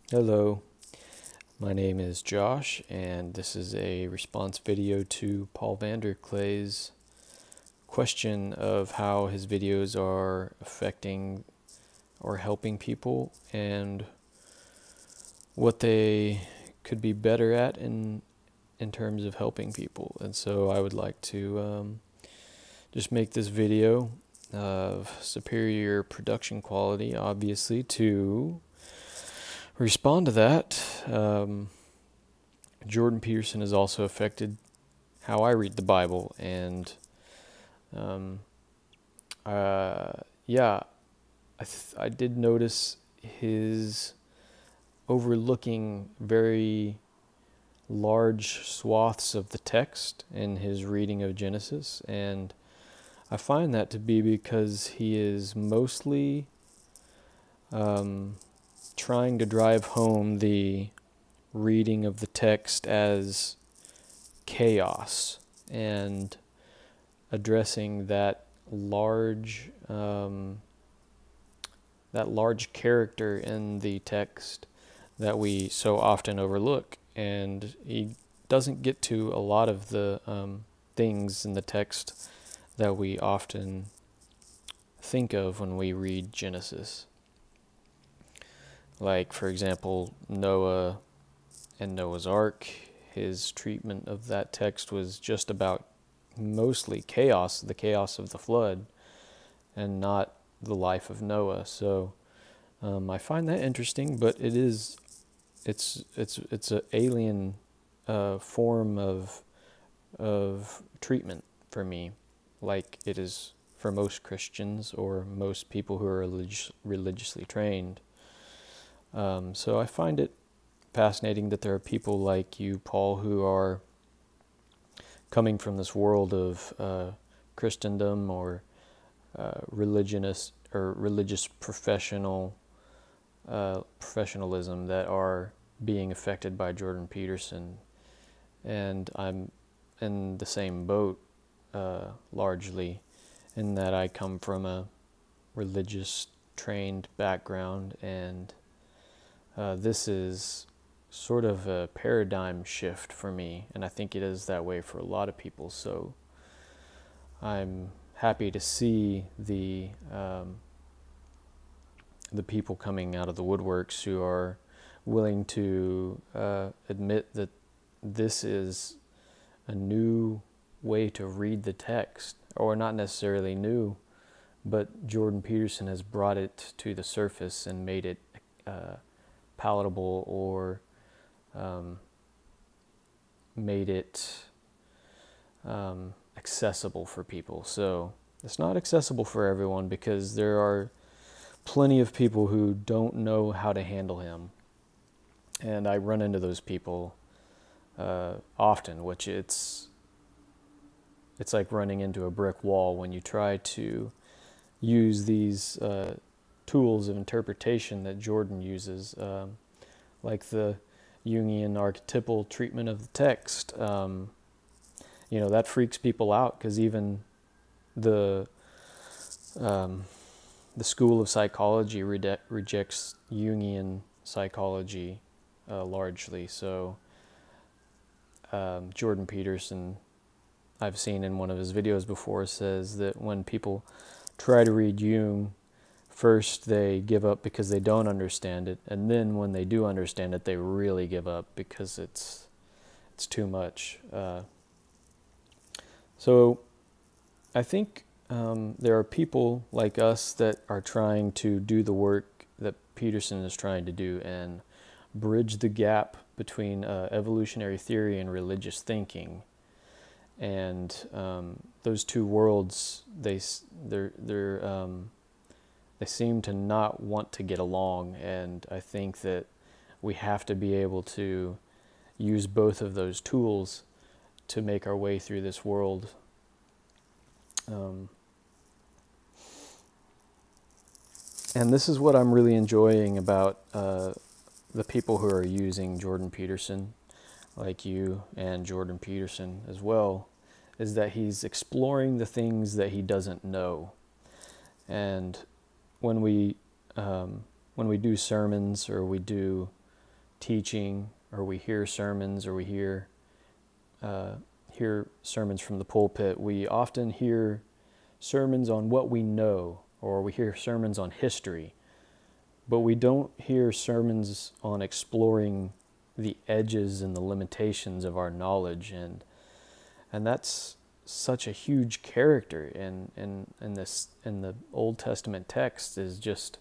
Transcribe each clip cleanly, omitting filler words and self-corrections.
Hello, my name is Josh, and this is a response video to Paul Vanderklay's question of how his videos are affecting or helping people and what they could be better at in terms of helping people. And so I would like to just make this video of superior production quality, obviously, to respond to that. Jordan Peterson has also affected how I read the Bible, and yeah, I did notice his overlooking very large swaths of the text in his reading of Genesis, and I find that to be because he is mostly trying to drive home the reading of the text as chaos and addressing that large character in the text that we so often overlook, and he doesn't get to a lot of the things in the text that we often think of when we read Genesis. Like, for example, Noah and Noah's Ark. His treatment of that text was just about mostly chaos, the chaos of the flood, and not the life of Noah. So I find that interesting, but it's an alien form of treatment for me, like it is for most Christians or most people who are religiously trained. So I find it fascinating that there are people like you, Paul, who are coming from this world of Christendom or religious professionalism that are being affected by Jordan Peterson, and I'm in the same boat largely, in that I come from a religious trained background, and this is sort of a paradigm shift for me, and I think it is that way for a lot of people. So I'm happy to see the people coming out of the woodworks who are willing to admit that this is a new way to read the text, or not necessarily new, but Jordan Peterson has brought it to the surface and made it palatable, or made it accessible for people. So it's not accessible for everyone, because there are plenty of people who don't know how to handle him, and I run into those people often, which it's like running into a brick wall when you try to use these tools of interpretation that Jordan uses, like the Jungian archetypal treatment of the text. That freaks people out, because even the school of psychology rejects Jungian psychology largely. So Jordan Peterson, I've seen in one of his videos before, says that when people try to read Jung, first they give up because they don't understand it, and then when they do understand it, they really give up because it's too much. So I think there are people like us that are trying to do the work that Peterson is trying to do and bridge the gap between evolutionary theory and religious thinking. And those two worlds, they seem to not want to get along, and I think that we have to be able to use both of those tools to make our way through this world. And this is what I'm really enjoying about the people who are using Jordan Peterson, like you and Jordan Peterson as well, is that he's exploring the things that he doesn't know. And when we do sermons, or we do teaching, or we hear sermons, or we hear sermons from the pulpit, we often hear sermons on what we know, or we hear sermons on history, but we don't hear sermons on exploring the edges and the limitations of our knowledge, and that's such a huge character in the Old Testament text, is just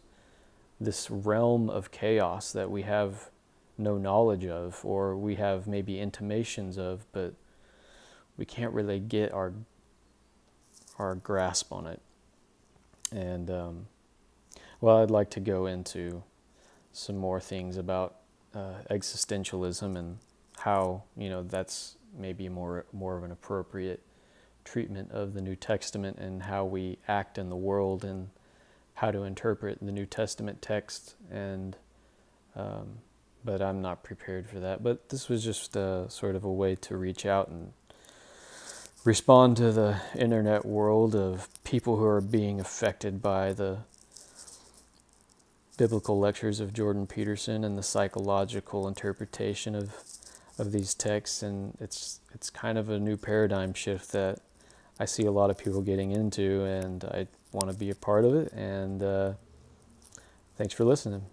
this realm of chaos that we have no knowledge of, or we have maybe intimations of, but we can't really get our grasp on it. And well, I'd like to go into some more things about existentialism, and how, that's maybe more of an appropriate treatment of the New Testament, and how we act in the world, and how to interpret the New Testament text. And but I'm not prepared for that. But this was just sort of a way to reach out and respond to the internet world of people who are being affected by the biblical lectures of Jordan Peterson and the psychological interpretation of these texts. And it's kind of a new paradigm shift that I see a lot of people getting into, and I want to be a part of it. And thanks for listening.